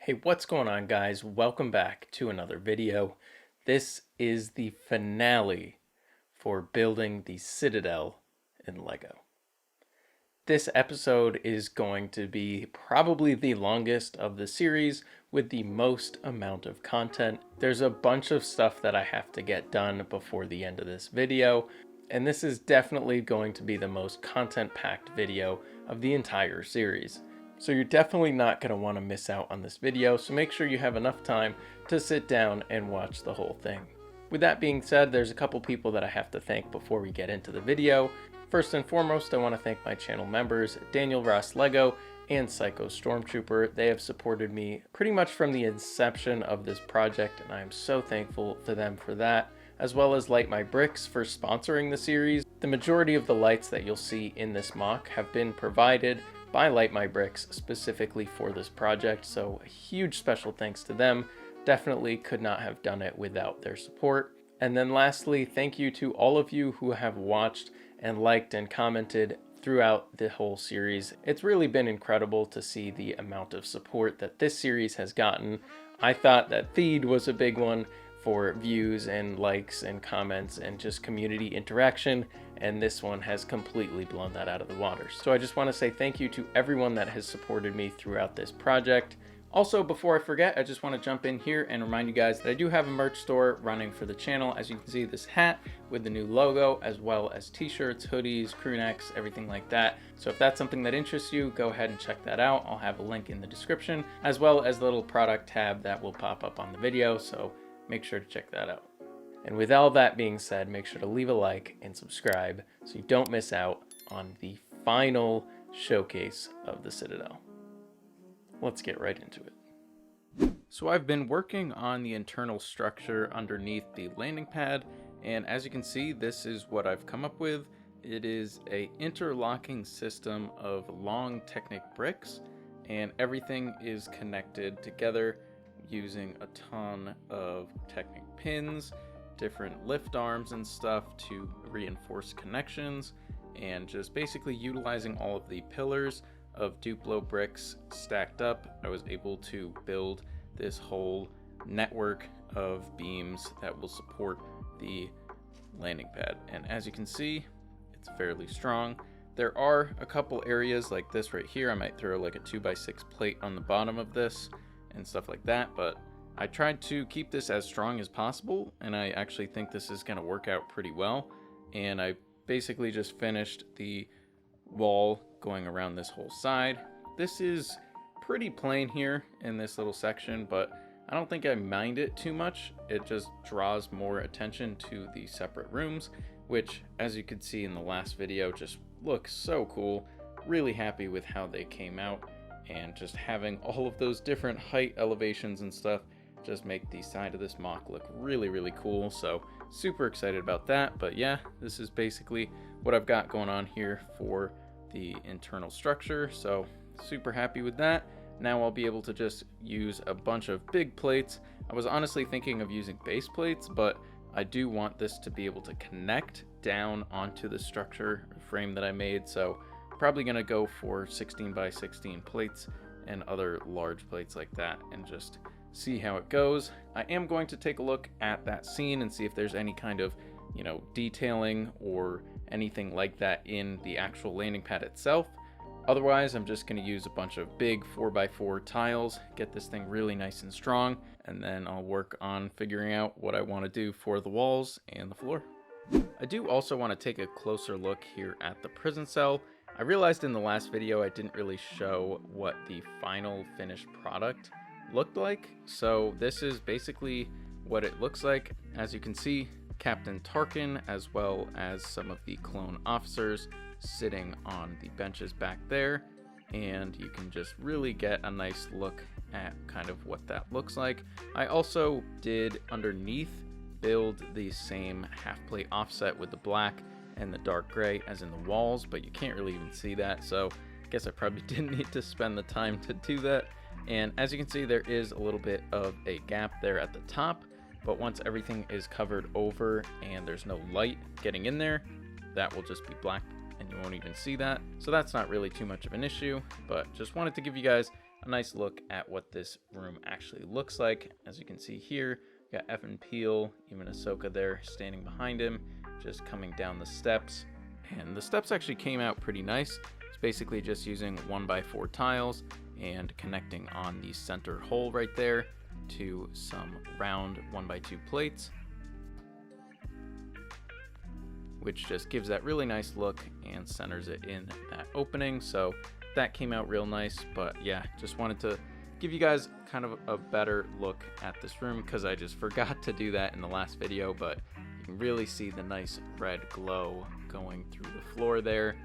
Hey, what's going on, guys? Welcome back to another video. This is the finale for building the Citadel in Lego. This episode is going to be probably the longest of the series with the most amount of content. There's a bunch of stuff that I have to get done before the end of this video, and this is definitely going to be the most content-packed video of the entire series. So you're definitely not going to want to miss out on this video, so make sure you have enough time to sit down and watch the whole thing. With that being said, there's a couple people that I have to thank before we get into the video. First and foremost, I want to thank my channel members, Daniel Ross Lego and Psycho Stormtrooper. They have supported me pretty much from the inception of this project, and I am so thankful to them for that, as well as LightMyBricks for sponsoring the series. The majority of the lights that you'll see in this MOC have been provided by LightMyBricks specifically for this project, so a huge special thanks to them. Definitely could not have done it without their support. And then lastly, thank you to all of you who have watched and liked and commented throughout the whole series. It's really been incredible to see the amount of support that this series has gotten. I thought that Theed was a big one for views and likes and comments and just community interaction, and this one has completely blown that out of the water. So I just want to say thank you to everyone that has supported me throughout this project. Also, before I forget, I just want to jump in here and remind you guys that I do have a merch store running for the channel. As you can see, this hat with the new logo, as well as t-shirts, hoodies, crew necks, everything like that. So if that's something that interests you, go ahead and check that out. I'll have a link in the description, as well as the little product tab that will pop up on the video. So make sure to check that out. And with all that being said, make sure to leave a like and subscribe so you don't miss out on the final showcase of the Citadel. Let's get right into it. So I've been working on the internal structure underneath the landing pad, and as you can see, this is what I've come up with. It is an interlocking system of long Technic bricks, and everything is connected together using a ton of Technic pins, different lift arms and stuff to reinforce connections, and just basically utilizing all of the pillars of Duplo bricks stacked up. I was able to build this whole network of beams that will support the landing pad, and as you can see, it's fairly strong. There are a couple areas like this right here. I might throw like a 2x6 plate on the bottom of this and stuff like that, but I tried to keep this as strong as possible, and I actually think this is going to work out pretty well. And I basically just finished the wall going around this whole side. This is pretty plain here in this little section, but I don't think I mind it too much. It just draws more attention to the separate rooms, which, as you could see in the last video, just looks so cool. Really happy with how they came out, and just having all of those different height elevations and stuff just make the side of this MOC look really, really cool. So super excited about that. But yeah, this is basically what I've got going on here for the internal structure. So super happy with that. Now I'll be able to just use a bunch of big plates. I was honestly thinking of using base plates, but I do want this to be able to connect down onto the structure frame that I made. So probably gonna go for 16x16 plates and other large plates like that and just see how it goes. I am going to take a look at that scene and see if there's any kind of, detailing or anything like that in the actual landing pad itself. Otherwise, I'm just going to use a bunch of big 4x4 tiles, get this thing really nice and strong, and then I'll work on figuring out what I want to do for the walls and the floor. I do also want to take a closer look here at the prison cell. I realized in the last video I didn't really show what the final finished product looked like. So this is basically what it looks like. As you can see, Captain Tarkin, as well as some of the clone officers sitting on the benches back there, and you can just really get a nice look at kind of what that looks like. I also did underneath build the same half plate offset with the black and the dark gray as in the walls, but you can't really even see that, so I guess I probably didn't need to spend the time to do that. And as you can see, there is a little bit of a gap there at the top, but once everything is covered over and there's no light getting in there, that will just be black and you won't even see that. So that's not really too much of an issue, but just wanted to give you guys a nice look at what this room actually looks like. As you can see here, we got Evan Peel, even Ahsoka there standing behind him, just coming down the steps. And the steps actually came out pretty nice. It's basically just using 1x4 tiles and connecting on the center hole right there to some round 1x2 plates, which just gives that really nice look and centers it in that opening. So that came out real nice. But yeah, just wanted to give you guys kind of a better look at this room because I just forgot to do that in the last video, but you can really see the nice red glow going through the floor there,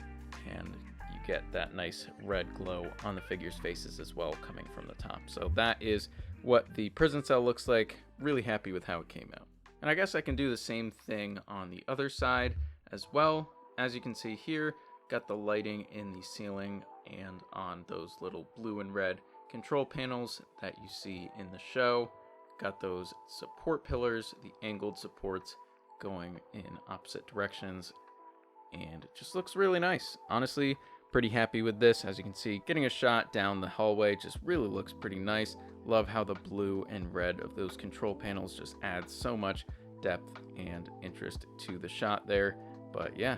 and you get that nice red glow on the figures' faces as well coming from the top. So that is what the prison cell looks like. Really happy with how it came out. And I guess I can do the same thing on the other side as well. As you can see here, got the lighting in the ceiling and on those little blue and red control panels that you see in the show. Got those support pillars, the angled supports going in opposite directions, and it just looks really nice. Honestly, pretty happy with this. As you can see, getting a shot down the hallway just really looks pretty nice. Love how the blue and red of those control panels just adds so much depth and interest to the shot there. But yeah.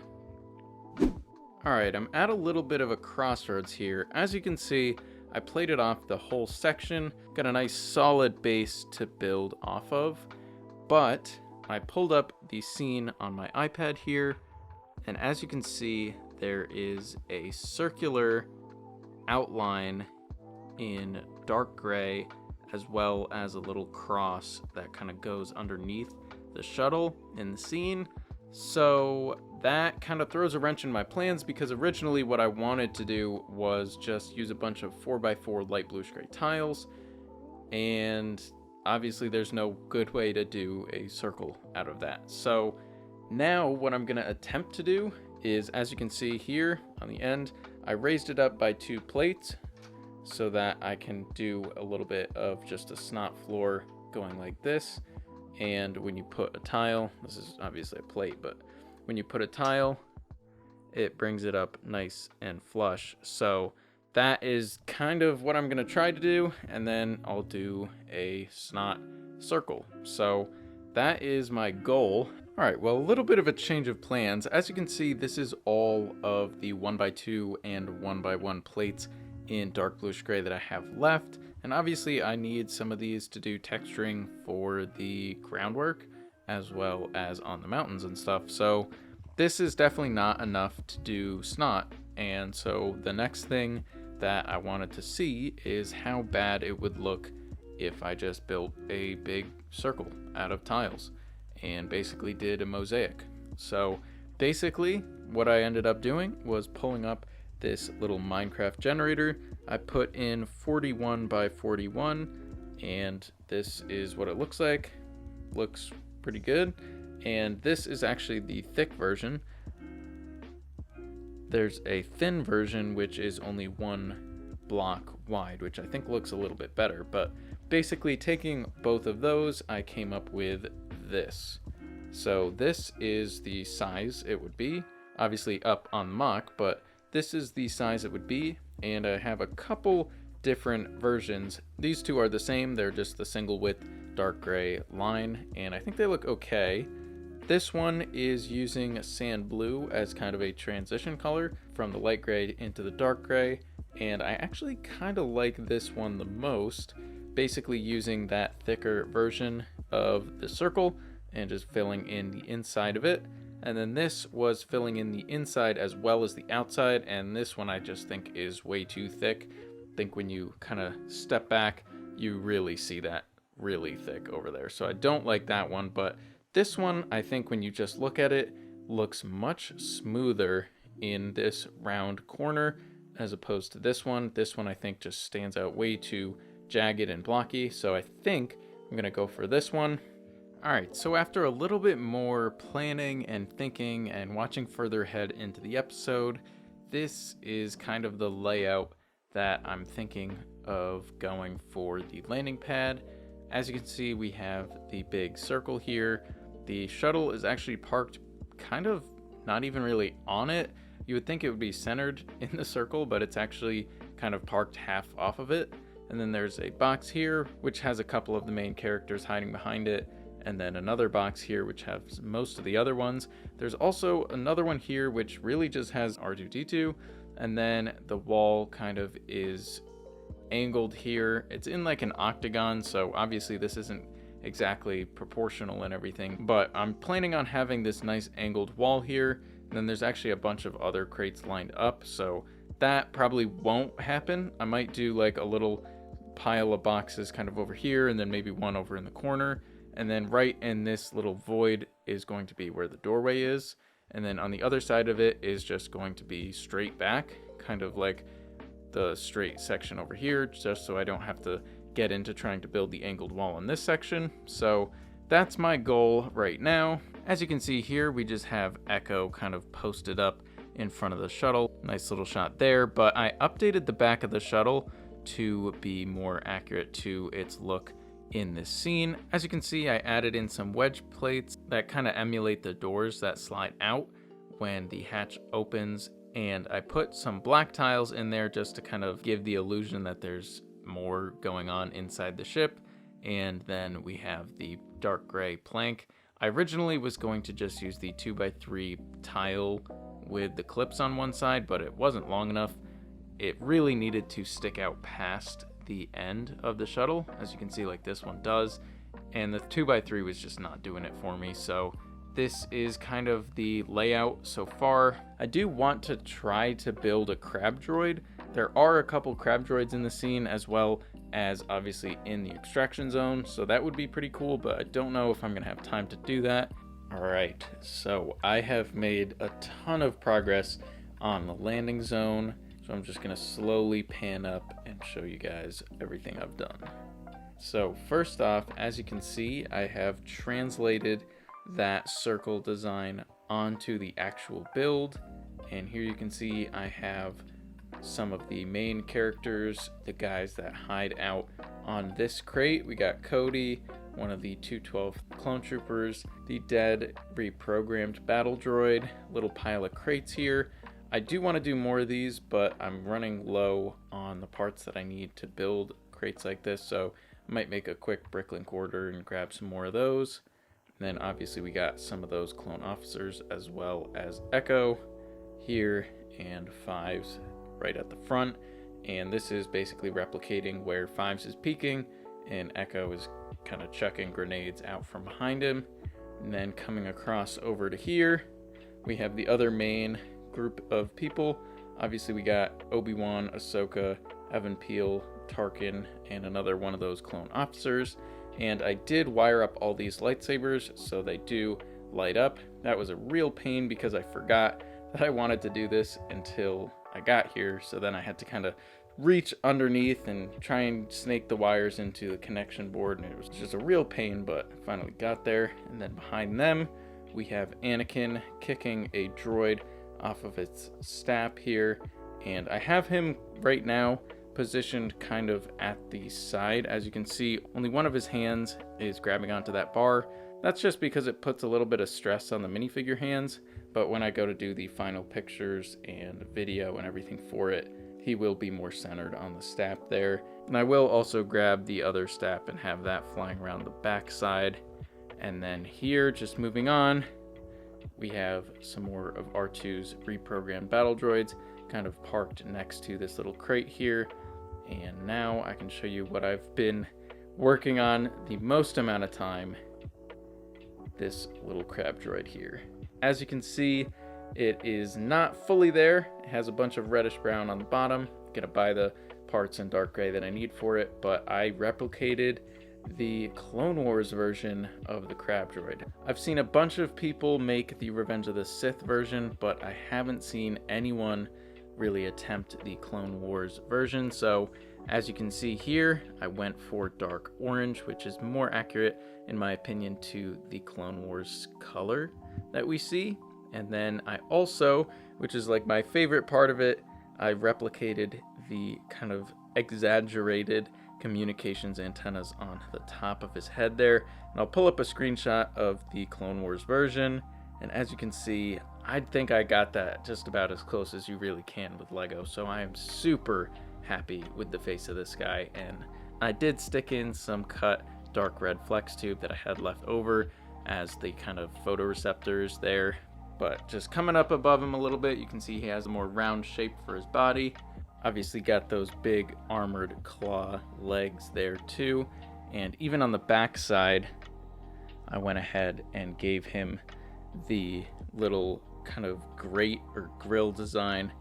Alright, I'm at a little bit of a crossroads here. As you can see, I plated off the whole section, got a nice solid base to build off of, but I pulled up the scene on my iPad here, and as you can see, there is a circular outline in dark gray, as well as a little cross that kind of goes underneath the shuttle in the scene. So that kind of throws a wrench in my plans, because originally what I wanted to do was just use a bunch of 4x4 light bluish gray tiles, and obviously there's no good way to do a circle out of that. So now what I'm going to attempt to do is, as you can see here on the end, I raised it up by 2 plates so that I can do a little bit of just a snot floor going like this. And when you put a tile, this is obviously a plate, but when you put a tile, it brings it up nice and flush. So that is kind of what I'm going to try to do, and then I'll do a snot circle. So that is my goal. All right, well, a little bit of a change of plans. As you can see, this is all of the 1x2 and 1x1 plates in dark bluish gray that I have left. And obviously I need some of these to do texturing for the groundwork as well as on the mountains and stuff. So this is definitely not enough to do snot. And so the next thing that I wanted to see is how bad it would look if I just built a big circle out of tiles and basically did a mosaic. So basically what I ended up doing was pulling up this little Minecraft generator. I put in 41 by 41, and this is what it looks like. Looks pretty good. And this is actually the thick version. There's a thin version which is only 1 block wide, which I think looks a little bit better. But basically taking both of those, I came up with this. So this is the size it would be, obviously up on MOC, but this is the size it would be, and I have a couple different versions. These two are the same, they're just the single width dark gray line, and I think they look okay. This one is using sand blue as kind of a transition color from the light gray into the dark gray, and I actually kind of like this one the most, basically using that thicker version of the circle and just filling in the inside of it. And then this was filling in the inside as well as the outside, and this one I just think is way too thick. I think when you kind of step back, you really see that really thick over there. So I don't like that one, but this one, I think when you just look at it, looks much smoother in this round corner as opposed to this one. This one I think just stands out way too jagged and blocky, so I think I'm gonna go for this one. Alright, so after a little bit more planning and thinking and watching further ahead into the episode, this is kind of the layout that I'm thinking of going for the landing pad. As you can see, we have the big circle here. The shuttle is actually parked kind of not even really on it. You would think it would be centered in the circle, but it's actually kind of parked half off of it. And then there's a box here, which has a couple of the main characters hiding behind it. And then another box here, which has most of the other ones. There's also another one here, which really just has R2-D2. And then the wall kind of is angled here. It's in like an octagon, so obviously this isn't exactly proportional and everything. But I'm planning on having this nice angled wall here. And then there's actually a bunch of other crates lined up, so that probably won't happen. I might do like a little pile of boxes kind of over here, and then maybe one over in the corner. And then right in this little void is going to be where the doorway is. And then on the other side of it is just going to be straight back, kind of like the straight section over here, just so I don't have to get into trying to build the angled wall in this section. So that's my goal right now. As you can see here, we just have Echo kind of posted up in front of the shuttle. Nice little shot there, but I updated the back of the shuttle to be more accurate to its look in this scene. As you can see, I added in some wedge plates that kind of emulate the doors that slide out when the hatch opens, and I put some black tiles in there just to kind of give the illusion that there's more going on inside the ship. And then we have the dark gray plank. I originally was going to just use the 2x3 tile with the clips on one side, but it wasn't long enough. It really needed to stick out past the end of the shuttle, as you can see, like this one does, and the 2x3 was just not doing it for me. So this is kind of the layout so far. I do want to try to build a crab droid. There are a couple crab droids in the scene, as well as obviously in the extraction zone, so that would be pretty cool, but I don't know if I'm gonna have time to do that. All right, so I have made a ton of progress on the landing zone, so I'm just gonna slowly pan up and show you guys everything I've done. So first off, as you can see, I have translated that circle design onto the actual build, and here you can see I have some of the main characters, the guys that hide out on this crate. We got Cody, one of the 212 clone troopers, the dead reprogrammed battle droid, little pile of crates here. I do want to do more of these, but I'm running low on the parts that I need to build crates like this, so I might make a quick Bricklink order and grab some more of those. And then obviously we got some of those clone officers, as well as Echo here, and Fives right at the front. And this is basically replicating where Fives is peeking and Echo is kind of chucking grenades out from behind him. And then coming across over to here, we have the other main group of people. Obviously we got Obi-Wan, Ahsoka, Evan Peel, Tarkin, and another one of those clone officers. And I did wire up all these lightsabers so they do light up. That was a real pain because I forgot that I wanted to do this until I got here, so then I had to kind of reach underneath and try and snake the wires into the connection board, and it was just a real pain, but I finally got there. And then behind them we have Anakin kicking a droid off of its stap here, and I have him right now positioned kind of at the side. As you can see, only one of his hands is grabbing onto that bar. That's just because it puts a little bit of stress on the minifigure hands, but when I go to do the final pictures and video and everything for it, he will be more centered on the stap there. And I will also grab the other stap and have that flying around the back side. And then here, just moving on, we have some more of R2's reprogrammed battle droids kind of parked next to this little crate here. And now I can show you what I've been working on the most amount of time, this little crab droid here. As you can see, it is not fully there. It has a bunch of reddish brown on the bottom. I'm gonna buy the parts in dark gray that I need for it, but I replicated the Clone Wars version of the crab droid. I've seen a bunch of people make the Revenge of the Sith version, but I haven't seen anyone really attempt the Clone Wars version. So as you can see here, I went for dark orange, which is more accurate in my opinion to the Clone Wars color that we see. And then I also, which is like my favorite part of it, I replicated the kind of exaggerated communications antennas on the top of his head there. And I'll pull up a screenshot of the Clone Wars version, and as you can see, I think I got that just about as close as you really can with Lego. So I am super happy with the face of this guy. And I did stick in some cut dark red flex tube that I had left over as the kind of photoreceptors there. But just coming up above him a little bit, you can see he has a more round shape for his body. Obviously got those big armored claw legs there too. And even on the back side, I went ahead and gave him the little kind of grate or grill design.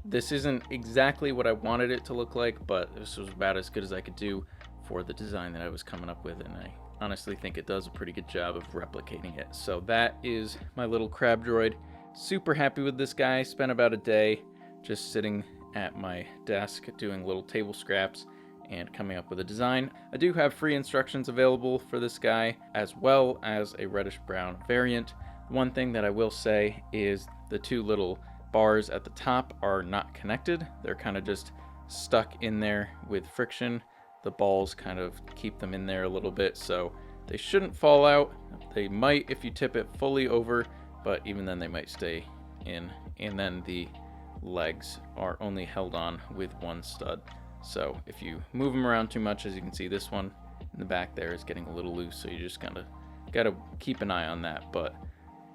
This isn't exactly what I wanted it to look like, but this was about as good as I could do for the design that I was coming up with, and I honestly think it does a pretty good job of replicating it. So that is my little crab droid. Super happy with this guy. Spent about a day just sitting at my desk doing little table scraps and coming up with a design. I do have free instructions available for this guy, as well as a reddish brown variant. One thing that I will say is the two little bars at the top are not connected. They're kind of just stuck in there with friction. The balls kind of keep them in there a little bit, so they shouldn't fall out. They might if you tip it fully over, but even then they might stay in. And then the legs are only held on with one stud. So if you move them around too much, as you can see, this one in the back there is getting a little loose, so you just kind of got to keep an eye on that. But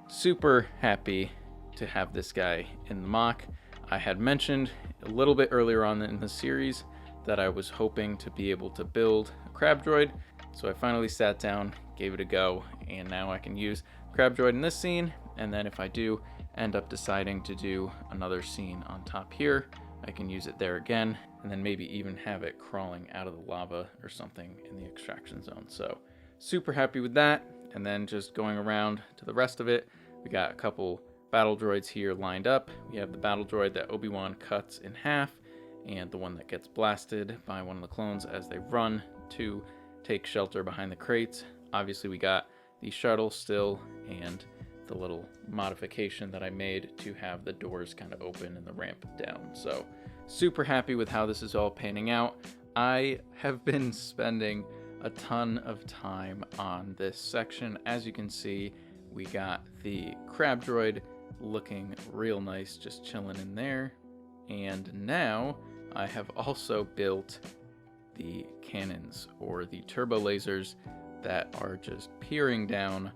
super happy to have this guy in the MOC. I had mentioned a little bit earlier on in the series that I was hoping to be able to build a crab droid, so I finally sat down, gave it a go, and now I can use crab droid in this scene. And then if I do end up deciding to do another scene on top here, I can use it there again, and then maybe even have it crawling out of the lava or something in the extraction zone. So super happy with that. And then just going around to the rest of it, we got a couple battle droids here lined up. We have the battle droid that Obi-Wan cuts in half, and the one that gets blasted by one of the clones as they run to take shelter behind the crates. Obviously we got the shuttle still, and the little modification that I made to have the doors kind of open and the ramp down. So super happy with how this is all panning out. I have been spending a ton of time on this section. As you can see, we got the crab droid looking real nice, just chilling in there. And now I have also built the cannons, or the turbo lasers, that are just peering down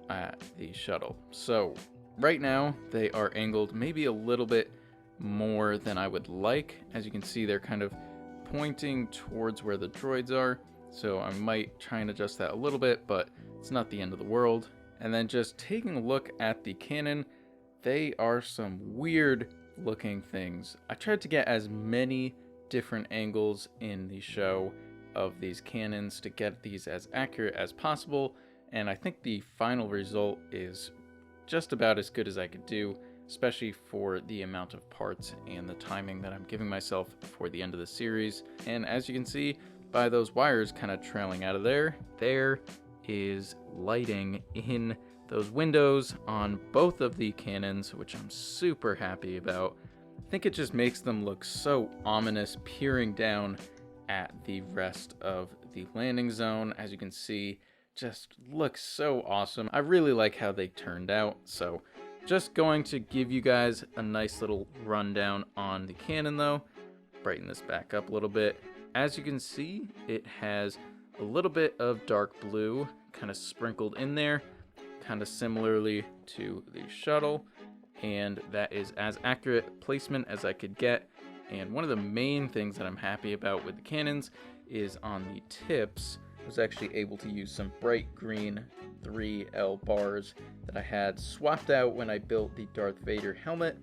at the shuttle. So right now they are angled maybe a little bit more than I would like. As you can see, they're kind of pointing towards where the droids are, so I might try and adjust that a little bit, but it's not the end of the world. And then just taking a look at the cannon, they are some weird looking things. I tried to get as many different angles in the show of these cannons to get these as accurate as possible, and I think the final result is just about as good as I could do, especially for the amount of parts and the timing that I'm giving myself for the end of the series. And as you can see by those wires kind of trailing out of there, there is lighting in those windows on both of the cannons, which I'm super happy about. I think it just makes them look so ominous peering down at the rest of the landing zone. As you can see, just looks so awesome. I really like how they turned out. So just going to give you guys a nice little rundown on the cannon though. Brighten this back up a little bit. As you can see, it has a little bit of dark blue kind of sprinkled in there, kind of similarly to the shuttle, and that is as accurate placement as I could get. And one of the main things that I'm happy about with the cannons is on the tips, I was actually able to use some bright green 3L bars that I had swapped out when I built the Darth Vader helmet.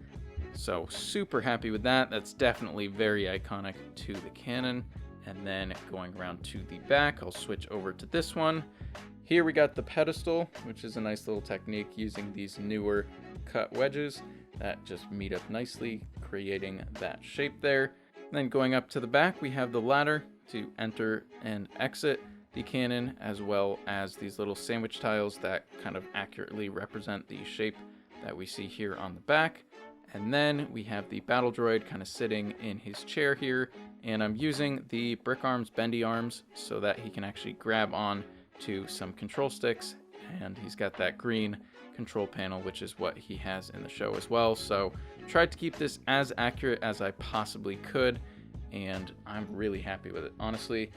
So super happy with that. That's definitely very iconic to the cannon. And then going around to the back, I'll switch over to this one. Here we got the pedestal, which is a nice little technique using these newer cut wedges that just meet up nicely, creating that shape there. Then going up to the back, we have the ladder to enter and exit the cannon, as well as these little sandwich tiles that kind of accurately represent the shape that we see here on the back. And then we have the battle droid kind of sitting in his chair here, and I'm using the brick arms bendy arms so that he can actually grab on to some control sticks, and he's got that green control panel, which is what he has in the show as well. So tried to keep this as accurate as I possibly could, and I'm really happy with it. Honestly,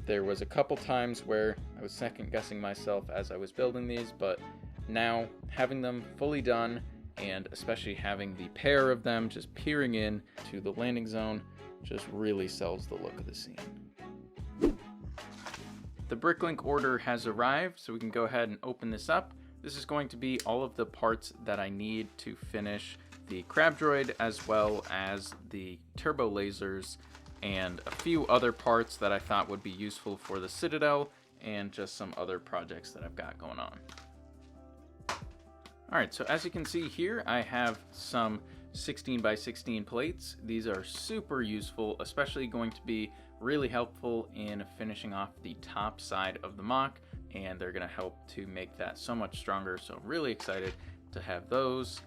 there was a couple times where I was second guessing myself as I was building these, but now having them fully done, and especially having the pair of them just peering in to the landing zone, just really sells the look of the scene. The Bricklink order has arrived, so we can go ahead and open this up. This is going to be all of the parts that I need to finish the crab droid, as well as the turbo lasers and a few other parts that I thought would be useful for the Citadel and just some other projects that I've got going on. Alright, so as you can see here, I have some 16 by 16 plates. These are super useful, especially going to be really helpful in finishing off the top side of the MOC, and they're going to help to make that so much stronger, so I'm really excited to have those.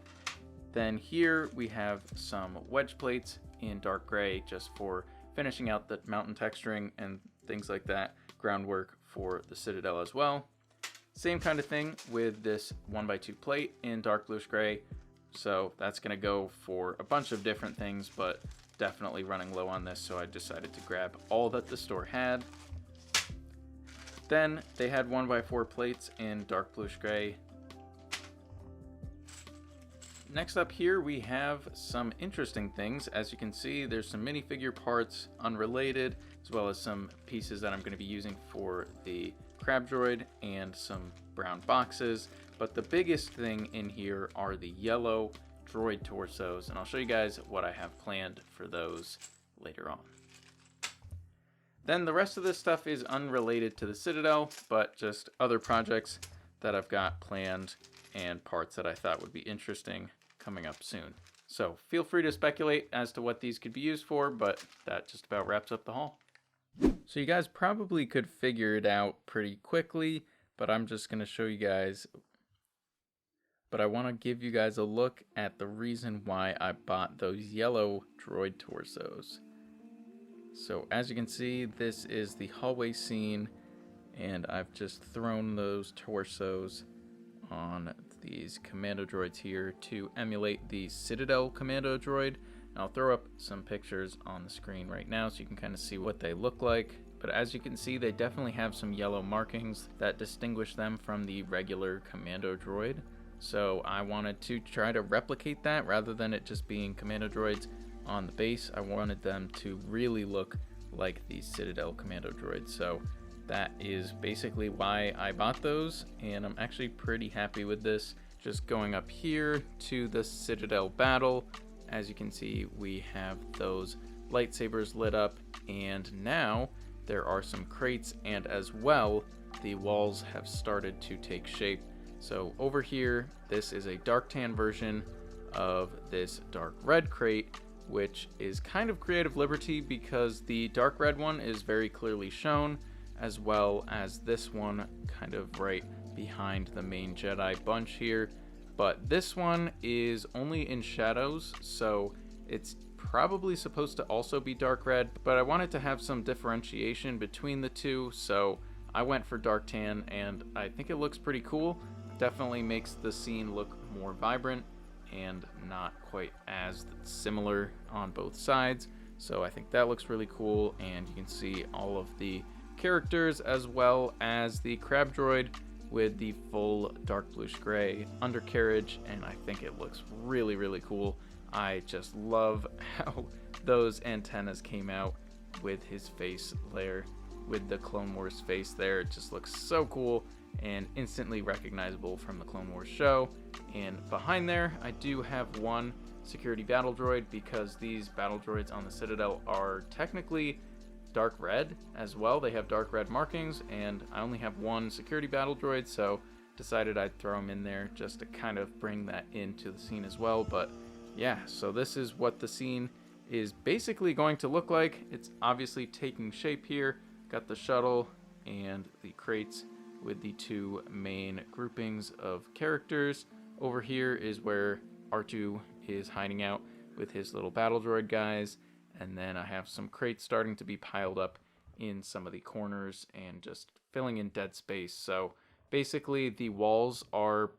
Then here we have some wedge plates in dark gray just for finishing out the mountain texturing and things like that, groundwork for the Citadel as well. Same kind of thing with this 1x2 plate in dark bluish gray, so that's going to go for a bunch of different things, but definitely running low on this, so I decided to grab all that the store had. Then they had 1x4 plates in dark bluish gray. Next up here we have some interesting things. As you can see, there's some minifigure parts unrelated, as well as some pieces that I'm going to be using for the crab droid and some brown boxes. But the biggest thing in here are the yellow droid torsos, and I'll show you guys what I have planned for those later on. Then the rest of this stuff is unrelated to the Citadel, but just other projects that I've got planned and parts that I thought would be interesting coming up soon. So feel free to speculate as to what these could be used for, but that just about wraps up the haul. So you guys probably could figure it out pretty quickly, but I'm just going to show you guys. But I want to give you guys a look at the reason why I bought those yellow droid torsos. So as you can see, this is the hallway scene, and I've just thrown those torsos on these Commando droids here to emulate the Citadel Commando droid. And I'll throw up some pictures on the screen right now so you can kind of see what they look like. But as you can see, they definitely have some yellow markings that distinguish them from the regular Commando droid. So I wanted to try to replicate that rather than it just being Commando droids on the base. I wanted them to really look like the Citadel Commando droids. So that is basically why I bought those, and I'm actually pretty happy with this. Just going up here to the Citadel battle, as you can see, we have those lightsabers lit up, and now there are some crates, and as well, the walls have started to take shape. So over here, this is a dark tan version of this dark red crate, which is kind of creative liberty because the dark red one is very clearly shown, as well as this one kind of right behind the main Jedi bunch here. But this one is only in shadows, so it's probably supposed to also be dark red, but I wanted to have some differentiation between the two, so I went for dark tan, and I think it looks pretty cool. Definitely makes the scene look more vibrant and not quite as similar on both sides. So I think that looks really cool, and you can see all of the characters as well as the crab droid with the full dark bluish gray undercarriage, and I think it looks really, really cool. I just love how those antennas came out with his face there, with the Clone Wars face there. It just looks so cool and instantly recognizable from the Clone Wars show. And behind there, I do have one security battle droid because these battle droids on the Citadel are technically dark red as well. They have dark red markings, and I only have one security battle droid, so decided I'd throw him in there just to kind of bring that into the scene as well. But yeah, so this is what the scene is basically going to look like. It's obviously taking shape here. Got the shuttle and the crates with the two main groupings of characters. Over here is where R2 is hiding out with his little battle droid guys. And then I have some crates starting to be piled up in some of the corners and just filling in dead space. So basically the walls are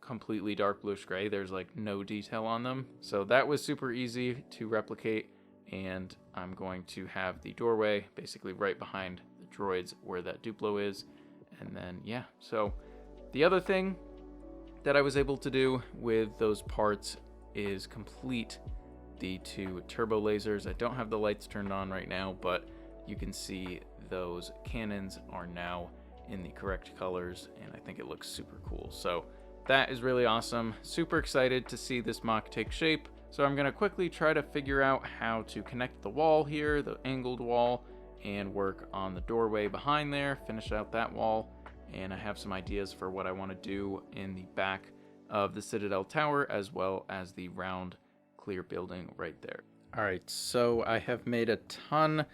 completely dark bluish gray. There's like no detail on them. So that was super easy to replicate, and I'm going to have the doorway basically right behind the droids where that Duplo is. And then, yeah, so the other thing that I was able to do with those parts is complete the 2 turbo lasers. I don't have the lights turned on right now, but you can see those cannons are now in the correct colors, and I think it looks super cool. So that is really awesome. Super excited to see this MOC take shape. So I'm gonna quickly try to figure out how to connect the wall here, the angled wall, and work on the doorway behind there, finish out that wall. And I have some ideas for what I want to do in the back of the Citadel tower, as well as the round clear building right there. All right, so I have made a ton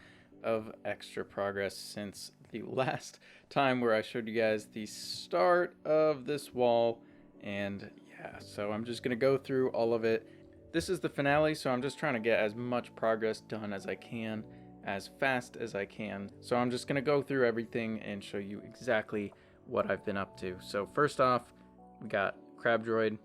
of extra progress since the last time where I showed you guys the start of this wall. And yeah, so I'm just gonna go through all of it. This is the finale, so I'm just trying to get as much progress done as I can, as fast as I can. So I'm just gonna go through everything and show you exactly what I've been up to. So first off, we got Crab Droid.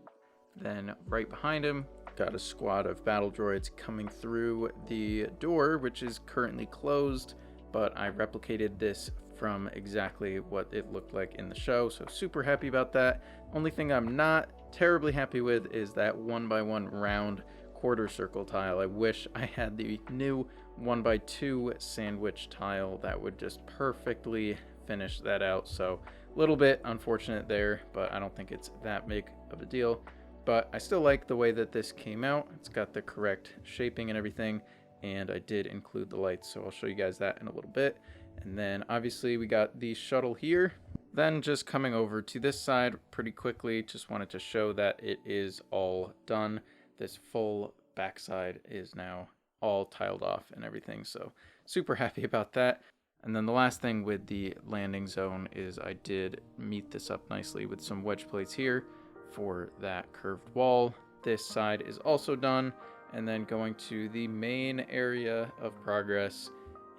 Then right behind him, got a squad of battle droids coming through the door, which is currently closed, but I replicated this from exactly what it looked like in the show, so super happy about that. Only thing I'm not terribly happy with is that 1x1 round quarter circle tile. I wish I had the new 1x2 sandwich tile that would just perfectly finish that out. So a little bit unfortunate there, but I don't think it's that big of a deal. But I still like the way that this came out. It's got the correct shaping and everything, and I did include the lights, so I'll show you guys that in a little bit. And then obviously we got the shuttle here. Then just coming over to this side pretty quickly, just wanted to show that it is all done. This full backside is now all tiled off and everything, so super happy about that. And then the last thing with the landing zone is I did meet this up nicely with some wedge plates here for that curved wall. This side is also done. And then going to the main area of progress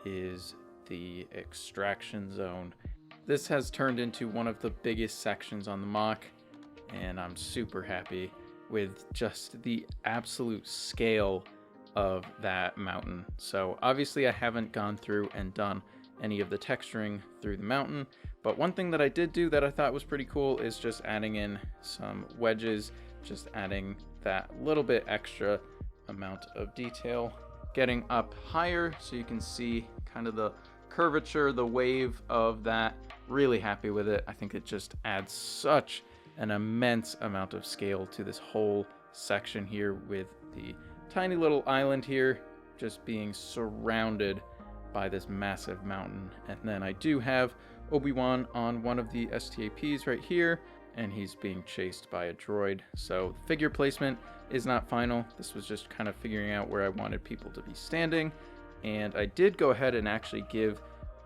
is the extraction zone. This has turned into one of the biggest sections on the MOC, and I'm super happy with just the absolute scale of that mountain. So obviously I haven't gone through and done any of the texturing through the mountain, but one thing that I did do that I thought was pretty cool is just adding in some wedges, just adding that little bit extra amount of detail, getting up higher so you can see kind of the curvature, the wave of that. Really happy with it. I think it just adds such an immense amount of scale to this whole section here, with the tiny little island here just being surrounded by this massive mountain. And then I do have Obi-Wan on one of the STAPs right here, and he's being chased by a droid. So figure placement is not final. This was just kind of figuring out where I wanted people to be standing. And I did go ahead and actually give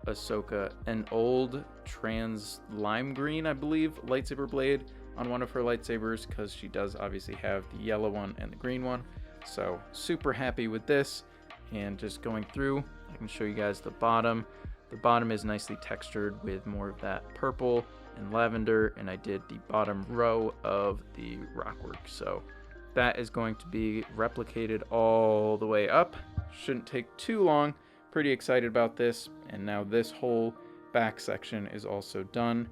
Ahsoka an old trans lime green, I believe, lightsaber blade on one of her lightsabers, because she does obviously have the yellow one and the green one. So super happy with this. And just going through, I can show you guys the bottom. The bottom is nicely textured with more of that purple and lavender, and I did the bottom row of the Rockwork. So that is going to be replicated all the way up. Shouldn't take too long. Pretty excited about this. And now this whole back section is also done.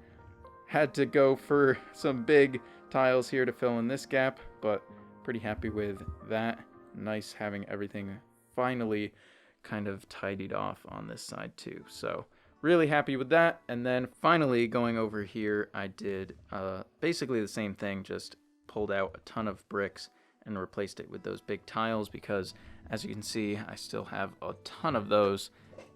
Had to go for some big tiles here to fill in this gap, but pretty happy with that. Nice having everything finally kind of tidied off on this side too. So really happy with that. And then finally going over here, I did basically the same thing, just pulled out a ton of bricks and replaced it with those big tiles, because as you can see, I still have a ton of those,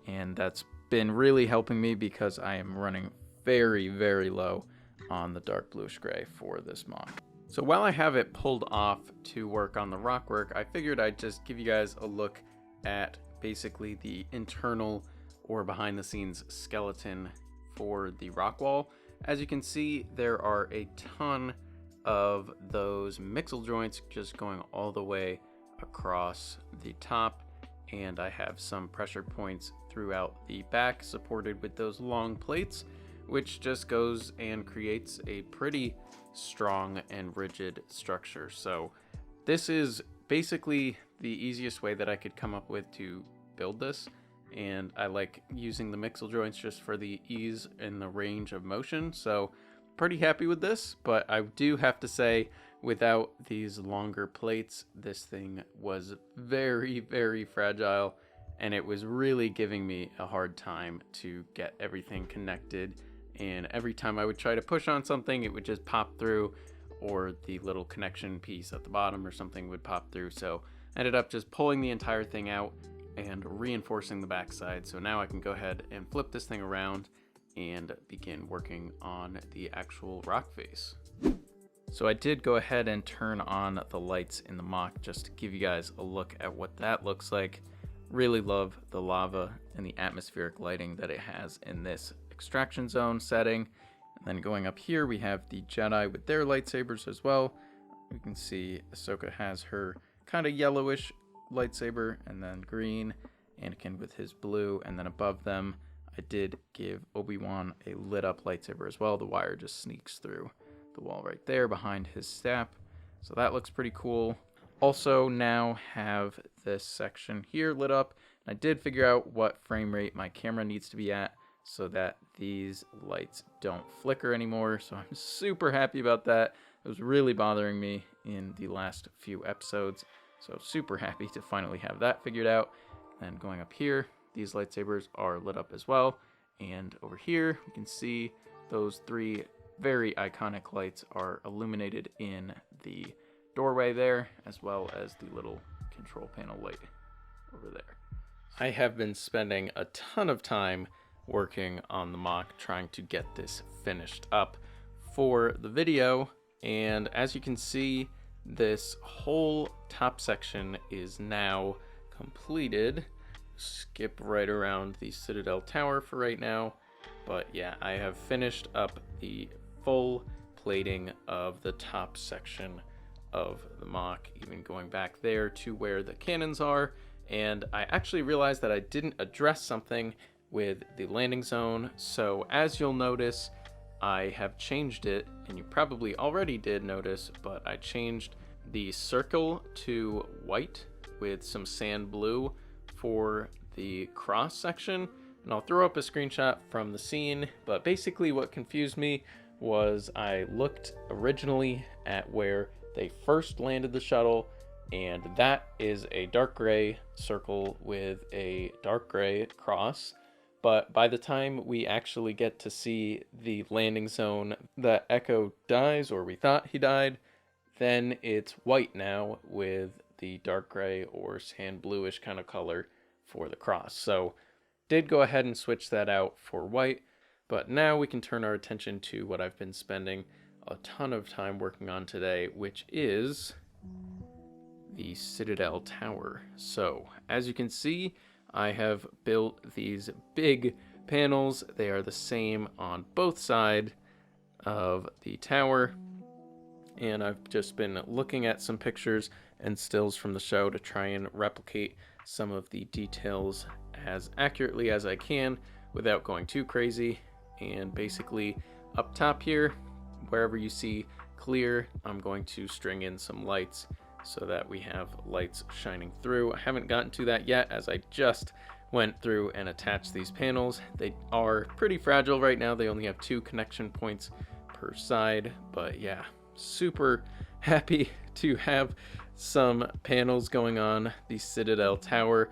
and that's been really helping me because I am running very, very low on the dark bluish gray for this MOC. So while I have it pulled off to work on the Rockwork, I figured I'd just give you guys a look at basically the internal or behind the scenes skeleton for the rock wall. As you can see, there are a ton of those mixel joints just going all the way across the top, and I have some pressure points throughout the back supported with those long plates, which just goes and creates a pretty strong and rigid structure. So this is basically the easiest way that I could come up with to build this, and I like using the mixel joints just for the ease and the range of motion, so pretty happy with this. But I do have to say, without these longer plates, this thing was very, very fragile, and it was really giving me a hard time to get everything connected. And every time I would try to push on something, it would just pop through, or the little connection piece at the bottom or something would pop through. So I ended up just pulling the entire thing out and reinforcing the backside. So now I can go ahead and flip this thing around and begin working on the actual rock face. So I did go ahead and turn on the lights in the MOC just to give you guys a look at what that looks like. Really love the lava and the atmospheric lighting that it has in this extraction zone setting. And then going up here, we have the Jedi with their lightsabers as well. We can see Ahsoka has her kind of yellowish lightsaber, and then green, Anakin with his blue, and then above them, I did give Obi-Wan a lit up lightsaber as well. The wire just sneaks through the wall right there behind his staff. So that looks pretty cool. Also now have this section here lit up. I did figure out what frame rate my camera needs to be at so that these lights don't flicker anymore. So I'm super happy about that. It was really bothering me in the last few episodes. So super happy to finally have that figured out. And going up here, these lightsabers are lit up as well. And over here, you can see those three very iconic lights are illuminated in the doorway there, as well as the little control panel light over there. I have been spending a ton of time working on the MOC, trying to get this finished up for the video. And as you can see, this whole top section is now completed. Skip right around the Citadel tower for right now. But yeah, I have finished up the full plating of the top section of the MOC, even going back there to where the cannons are. And I actually realized that I didn't address something with the landing zone. So as you'll notice, I have changed it, and you probably already did notice, but I changed the circle to white with some sand blue for the cross section. And I'll throw up a screenshot from the scene, but basically what confused me was I looked originally at where they first landed the shuttle, and that is a dark gray circle with a dark gray cross. But by the time we actually get to see the landing zone that Echo dies, or we thought he died, then it's white now with the dark gray or sand bluish kind of color for the cross. So did go ahead and switch that out for white, but now we can turn our attention to what I've been spending a ton of time working on today, which is the Citadel tower. So as you can see, I have built these big panels. They are the same on both sides of the tower, and I've just been looking at some pictures and stills from the show to try and replicate some of the details as accurately as I can without going too crazy. And basically up top here, wherever you see clear, I'm going to string in some lights so that we have lights shining through. I haven't gotten to that yet, as I just went through and attached these panels. They are pretty fragile right now. They only have 2 connection points per side, but yeah, super happy to have some panels going on the Citadel tower.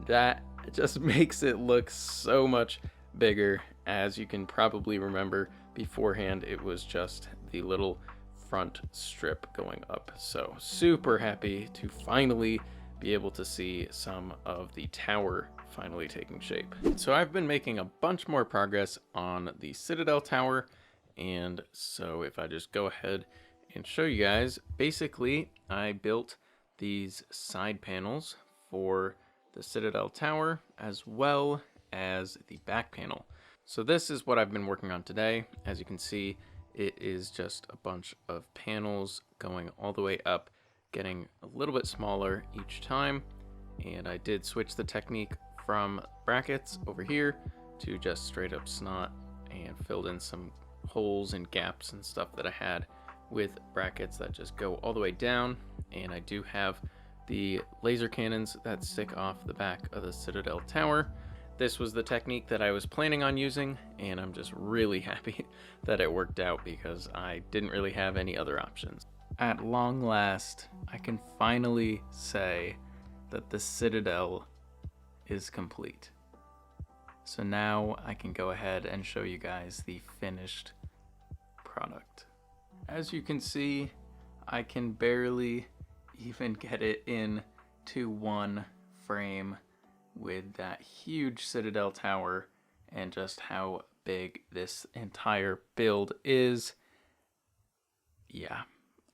That just makes it look so much bigger. As you can probably remember, beforehand it was just the little front strip going up. So super happy to finally be able to see some of the tower finally taking shape. So I've been making a bunch more progress on the Citadel tower, and so if I just go ahead and show you guys, basically I built these side panels for the Citadel tower as well as the back panel. So this is what I've been working on today. As you can see, it is just a bunch of panels going all the way up, getting a little bit smaller each time. And I did switch the technique from brackets over here to just straight up snot, and filled in some holes and gaps and stuff that I had with brackets that just go all the way down. And I do have the laser cannons that stick off the back of the Citadel tower. This was the technique that I was planning on using, and I'm just really happy that it worked out because I didn't really have any other options. At long last, I can finally say that the Citadel is complete. So now I can go ahead and show you guys the finished product. As you can see, I can barely even get it in to one frame with that huge Citadel tower and just how big this entire build is. Yeah,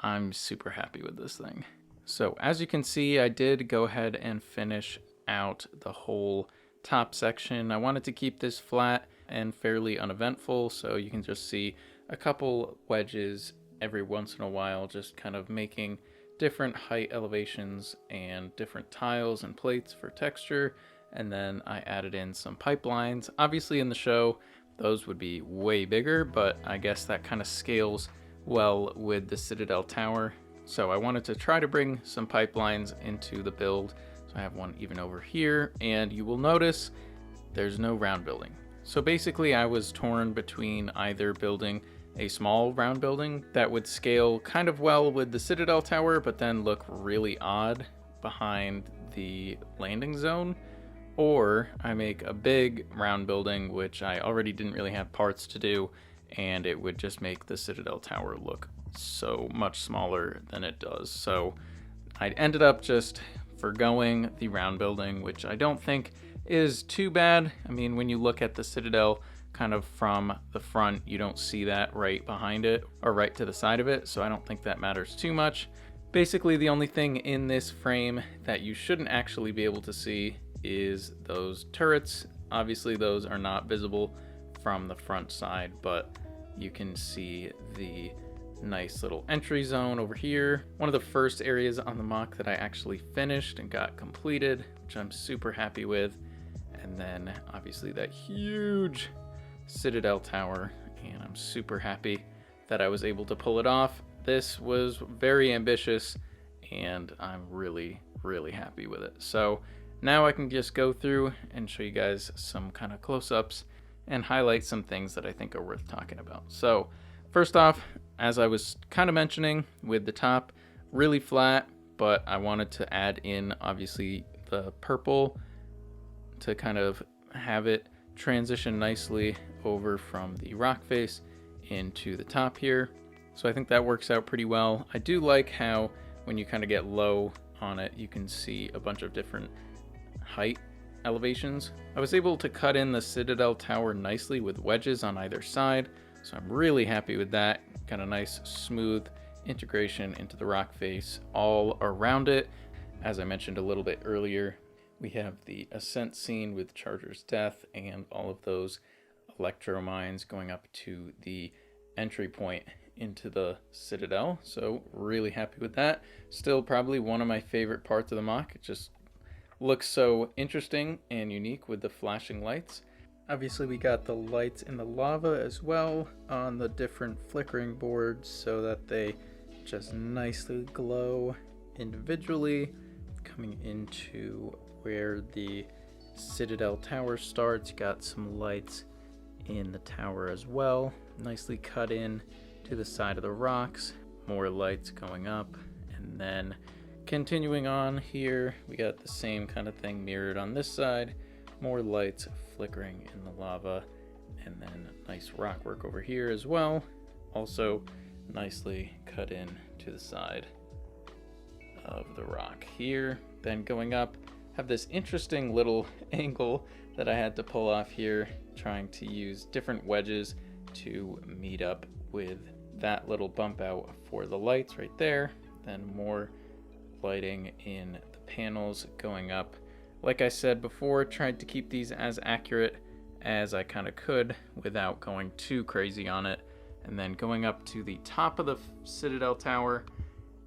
I'm super happy with this thing. So as you can see, I did go ahead and finish out the whole top section. I wanted to keep this flat and fairly uneventful, so you can just see a couple wedges every once in a while, just kind of making different height elevations and different tiles and plates for texture. And then I added in some pipelines. Obviously in the show, those would be way bigger, but I guess that kind of scales well with the Citadel tower. So I wanted to try to bring some pipelines into the build. So I have one even over here, and you will notice there's no round building. So basically I was torn between either building a small round building that would scale kind of well with the Citadel tower, but then look really odd behind the landing zone, or I make a big round building, which I already didn't really have parts to do, and it would just make the Citadel tower look so much smaller than it does. So I ended up just forgoing the round building, which I don't think is too bad. I mean, when you look at the Citadel kind of from the front, you don't see that right behind it or right to the side of it, so I don't think that matters too much. Basically, the only thing in this frame that you shouldn't actually be able to see is those turrets. Obviously, those are not visible from the front side, but you can see the nice little entry zone over here. One of the first areas on the MOC that I actually finished and got completed, which I'm super happy with. And then obviously that huge Citadel tower, and I'm super happy that I was able to pull it off. This was very ambitious, and I'm really, really happy with it. So now I can just go through and show you guys some kind of close-ups and highlight some things that I think are worth talking about. So first off, as I was kind of mentioning with the top, really flat, but I wanted to add in obviously the purple to kind of have it transition nicely over from the rock face into the top here. So I think that works out pretty well. I do like how when you kind of get low on it, you can see a bunch of different height elevations. I was able to cut in the Citadel tower nicely with wedges on either side, so I'm really happy with that. Kind of nice smooth integration into the rock face all around it. As I mentioned a little bit earlier, we have the ascent scene with Charger's death and all of those Electro mines going up to the entry point into the Citadel. So really happy with that. Still probably one of my favorite parts of the MOC. It just looks so interesting and unique with the flashing lights. Obviously we got the lights in the lava as well on the different flickering boards so that they just nicely glow individually, coming into where the Citadel tower starts. Got some lights in the tower as well, nicely cut in to the side of the rocks, more lights going up, and then continuing on here, we got the same kind of thing mirrored on this side, more lights flickering in the lava, and then nice rock work over here as well, also nicely cut in to the side of the rock here. Then going up, have this interesting little angle that I had to pull off here, trying to use different wedges to meet up with that little bump out for the lights right there. Then more lighting in the panels going up. Like I said before, tried to keep these as accurate as I kind of could without going too crazy on it. And then going up to the top of the Citadel tower,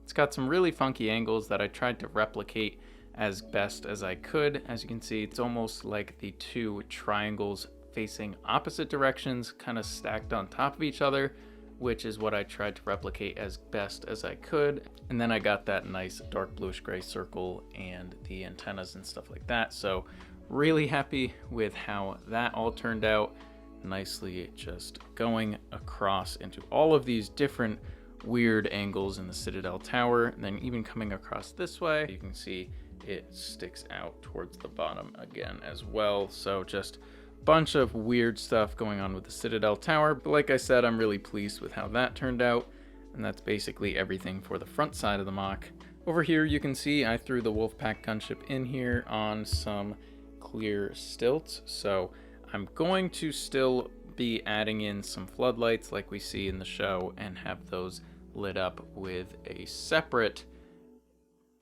it's got some really funky angles that I tried to replicate as best as I could. As you can see, it's almost like the two triangles facing opposite directions kind of stacked on top of each other, which is what I tried to replicate as best as I could. And then I got that nice dark bluish gray circle and the antennas and stuff like that. So really happy with how that all turned out. Nicely just going across into all of these different weird angles in the Citadel tower. And then even coming across this way, you can see it sticks out towards the bottom again as well. So just a bunch of weird stuff going on with the Citadel tower. But like I said, I'm really pleased with how that turned out. And that's basically everything for the front side of the MOC. Over here, you can see I threw the Wolfpack gunship in here on some clear stilts. So I'm going to still be adding in some floodlights like we see in the show and have those lit up with a separate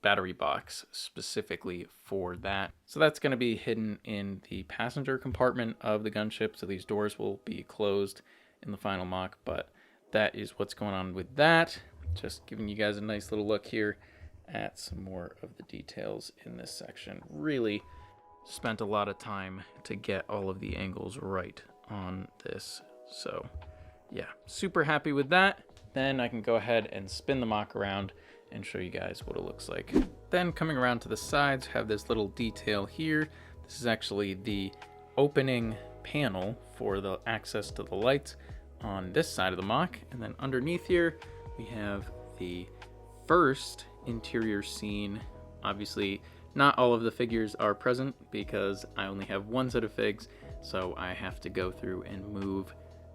battery box specifically for that. So that's going to be hidden in the passenger compartment of the gunship. So these doors will be closed in the final MOC, but that is what's going on with that. Just giving you guys a nice little look here at some more of the details in this section. Really spent a lot of time to get all of the angles right on this. So yeah, super happy with that. Then I can go ahead and spin the MOC around and show you guys what it looks like. Then coming around to the sides, have this little detail here. This is actually the opening panel for the access to the lights on this side of the MOC. And then underneath here, we have the first interior scene. Obviously, not all of the figures are present because I only have one set of figs, so I have to go through and move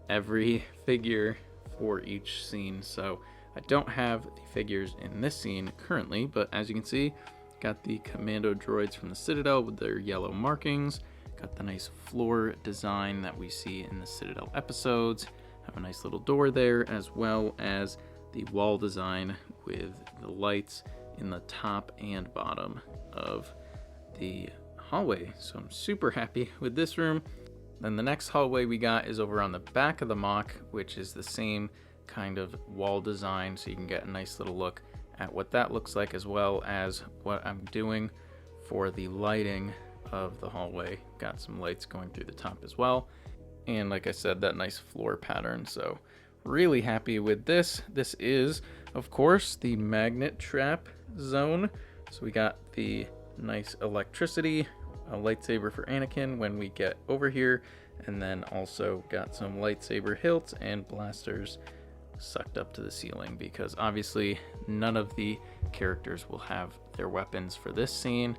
every figure for each scene. So I don't have the figures in this scene currently, but as you can see, got the Commando droids from the Citadel with their yellow markings, got the nice floor design that we see in the Citadel episodes, have a nice little door there, as well as the wall design with the lights in the top and bottom of the hallway. So I'm super happy with this room. Then the next hallway we got is over on the back of the MOC, which is the same kind of wall design, so you can get a nice little look at what that looks like, as well as what I'm doing for the lighting of the hallway. Got some lights going through the top as well, and like I said, that nice floor pattern. So really happy with this. This is, of course, the magnet trap zone. So we got the nice electricity, a lightsaber for Anakin when we get over here, and then also got some lightsaber hilts and blasters sucked up to the ceiling, because obviously none of the characters will have their weapons for this scene.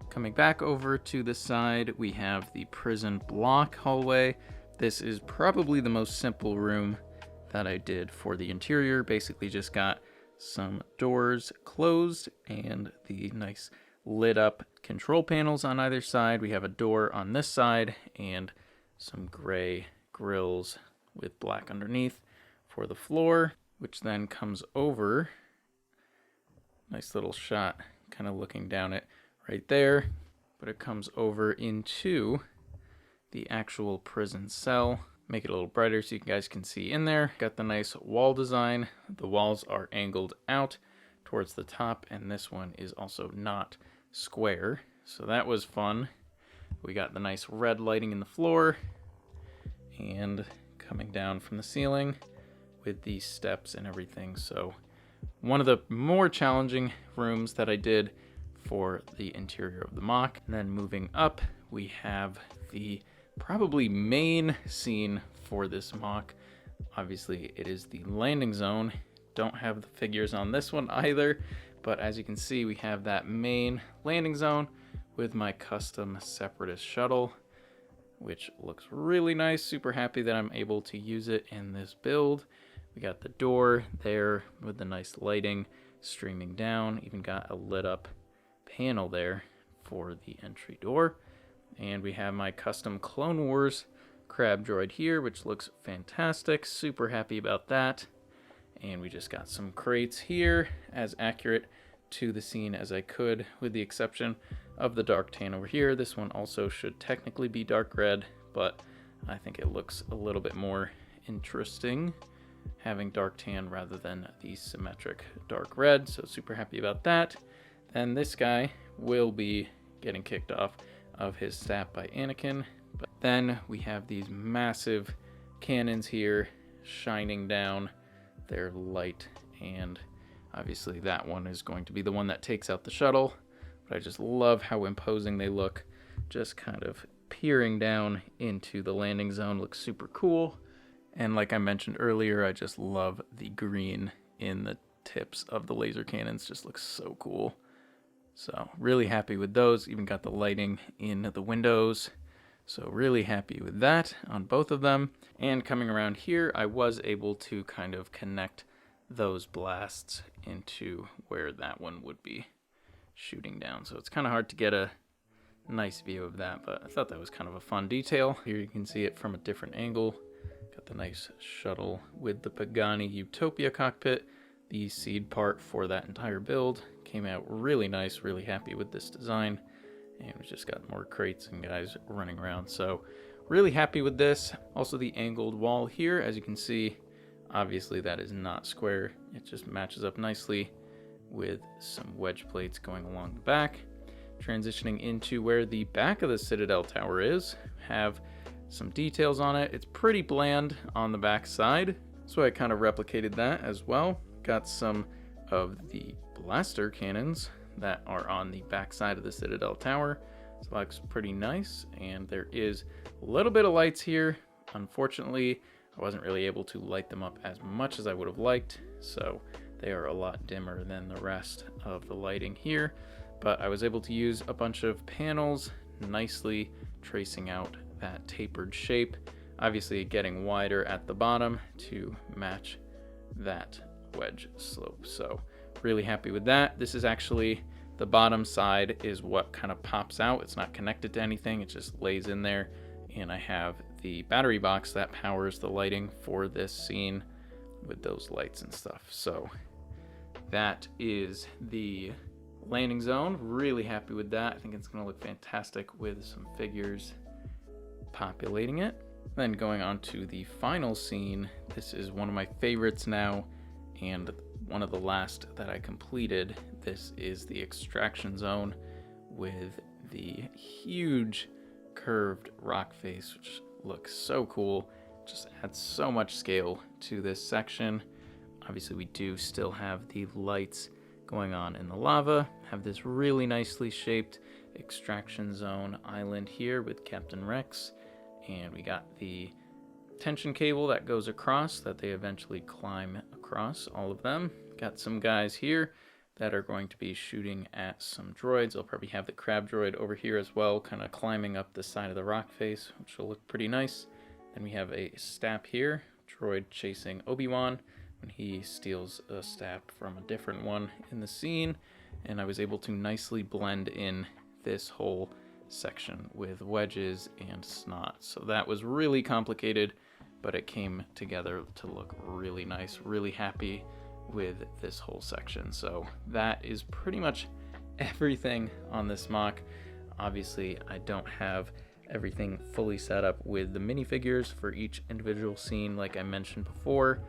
Coming back over to the side, we have the prison block hallway. This is probably the most simple room that I did for the interior. Basically just got some doors closed and the nice lit up control panels on either side. We have a door on this side and some gray grills with black underneath for the floor, which then comes over. Nice little shot, kind of looking down it right there, but it comes over into the actual prison cell. Make it a little brighter so you guys can see in there. Got the nice wall design. The walls are angled out towards the top, and this one is also not square, so that was fun. We got the nice red lighting in the floor and coming down from the ceiling with these steps and everything. So one of the more challenging rooms that I did for the interior of the MOC. And then moving up, we have the probably main scene for this MOC. Obviously it is the landing zone. Don't have the figures on this one either, but as you can see, we have that main landing zone with my custom Separatist shuttle, which looks really nice. Super happy that I'm able to use it in this build. We got the door there with the nice lighting streaming down. Even got a lit up panel there for the entry door. And we have my custom Clone Wars crab droid here, which looks fantastic. Super happy about that. And we just got some crates here, as accurate to the scene as I could, with the exception of the dark tan over here. This one also should technically be dark red, but I think it looks a little bit more interesting having dark tan rather than the symmetric dark red. So super happy about that. Then this guy will be getting kicked off of his staff by Anakin. But then we have these massive cannons here shining down their light, and obviously that one is going to be the one that takes out the shuttle. But I just love how imposing they look. Just kind of peering down into the landing zone looks super cool. And like I mentioned earlier, I just love the green in the tips of the laser cannons. Just looks so cool. So really happy with those. Even got the lighting in the windows. So really happy with that on both of them. And coming around here, I was able to kind of connect those blasts into where that one would be shooting down. So it's kind of hard to get a nice view of that, but I thought that was kind of a fun detail. Here you can see it from a different angle. Got the nice shuttle with the Pagani Utopia cockpit. The seed part for that entire build came out really nice. Really happy with this design. And we just got more crates and guys running around. So really happy with this. Also the angled wall here, as you can see, obviously that is not square. It just matches up nicely with some wedge plates going along the back. Transitioning into where the back of the Citadel tower is, have some details on it. It's pretty bland on the back side, so I kind of replicated that as well. Got some of the blaster cannons that are on the back side of the Citadel tower. So that looks pretty nice, and there is a little bit of lights here. Unfortunately, I wasn't really able to light them up as much as I would have liked, so they are a lot dimmer than the rest of the lighting here. But I was able to use a bunch of panels, nicely tracing out that tapered shape, obviously getting wider at the bottom to match that wedge slope. So really happy with that. This is actually the bottom side is what kind of pops out. It's not connected to anything, it just lays in there. And I have the battery box that powers the lighting for this scene with those lights and stuff. So that is the landing zone. Really happy with that. I think it's going to look fantastic with some figures populating it. Then going on to the final scene. This is one of my favorites now and one of the last that I completed. This is the extraction zone with the huge curved rock face, which looks so cool. Just adds so much scale to this section. Obviously we do still have the lights going on in the lava. Have this really nicely shaped extraction zone island here with Captain Rex. And we got the tension cable that goes across that they eventually climb across, all of them. Got some guys here that are going to be shooting at some droids. I'll probably have the crab droid over here as well, kind of climbing up the side of the rock face, which will look pretty nice. Then we have a stap here, droid chasing Obi-Wan when he steals a stap from a different one in the scene. And I was able to nicely blend in this whole section with wedges and snot. So that was really complicated, but it came together to look really nice. Really happy with this whole section. So that is pretty much everything on this mock. Obviously, I don't have everything fully set up with the minifigures for each individual scene like I mentioned before,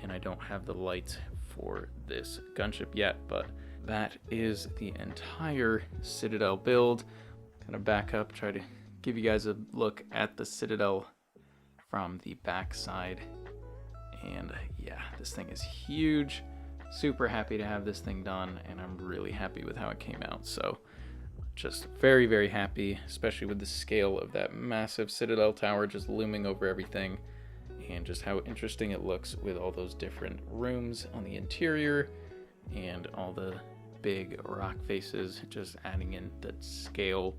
and I don't have the lights for this gunship yet, but that is the entire Citadel build. Kind of back up, try to give you guys a look at the Citadel from the back side. And yeah, this thing is huge. Super happy to have this thing done, and I'm really happy with how it came out. So just very, very happy, especially with the scale of that massive Citadel tower just looming over everything, and just how interesting it looks with all those different rooms on the interior and all the big rock faces, just adding in the scale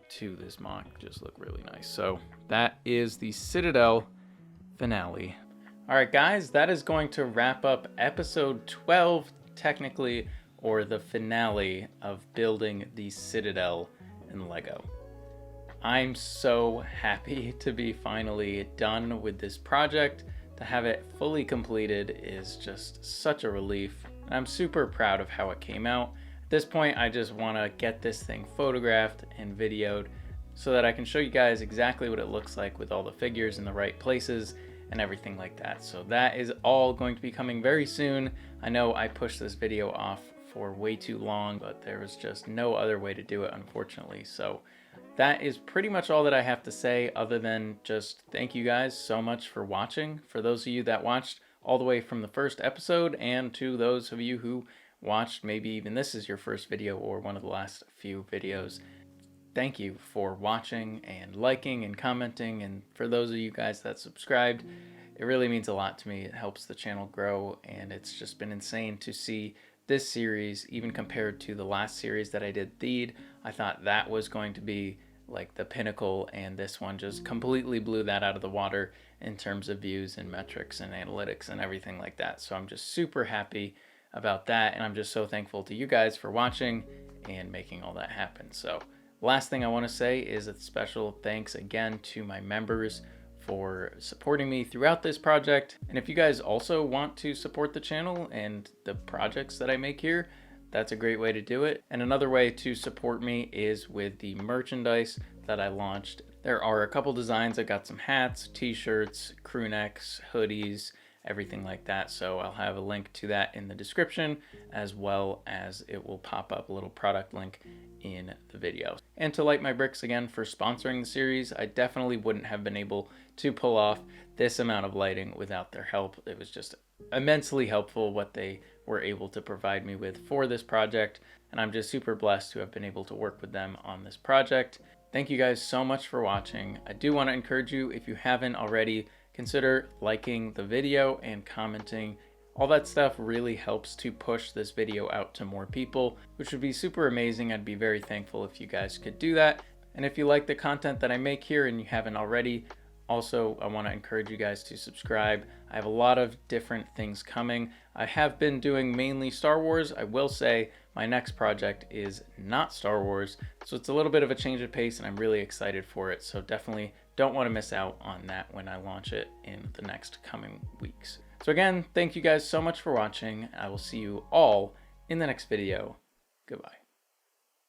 to this mock. Just look really nice. So that is the Citadel finale. All right, guys, that is going to wrap up episode 12, technically, or the finale of building the Citadel in Lego. I'm so happy to be finally done with this project. To have it fully completed is just such a relief. I'm super proud of how it came out. At this point, I just want to get this thing photographed and videoed so that I can show you guys exactly what it looks like with all the figures in the right places and everything like that. So that is all going to be coming very soon. I know I pushed this video off for way too long, but there was just no other way to do it, unfortunately. So that is pretty much all that I have to say, other than just thank you guys so much for watching. For those of you that watched all the way from the first episode, and to those of you who watched, maybe even this is your first video or one of the last few videos. Thank you for watching and liking and commenting, and for those of you guys that subscribed, it really means a lot to me. It helps the channel grow, and it's just been insane to see this series, even compared to the last series that I did, Theed. I thought that was going to be like the pinnacle, and this one just completely blew that out of the water in terms of views and metrics and analytics and everything like that. So I'm just super happy about that, and I'm just so thankful to you guys for watching and making all that happen. So last thing I want to say is a special thanks again to my members for supporting me throughout this project. And if you guys also want to support the channel and the projects that I make here, that's a great way to do it. And another way to support me is with the merchandise that I launched. There are a couple designs. I got some hats, t-shirts, crew necks, hoodies, everything like that. So I'll have a link to that in the description, as well as it will pop up a little product link in the video. And to LightMyBricks again for sponsoring the series. I definitely wouldn't have been able to pull off this amount of lighting without their help. It was just immensely helpful what they were able to provide me with for this project, and I'm just super blessed to have been able to work with them on this project. Thank you guys so much for watching. I do want to encourage you, if you haven't already, consider liking the video and commenting. All that stuff really helps to push this video out to more people, which would be super amazing. I'd be very thankful if you guys could do that. And if you like the content that I make here and you haven't already, also, I want to encourage you guys to subscribe. I have a lot of different things coming. I have been doing mainly Star Wars. I will say my next project is not Star Wars, so it's a little bit of a change of pace, and I'm really excited for it. So definitely don't want to miss out on that when I launch it in the next coming weeks. So again, thank you guys so much for watching. I will see you all in the next video. Goodbye.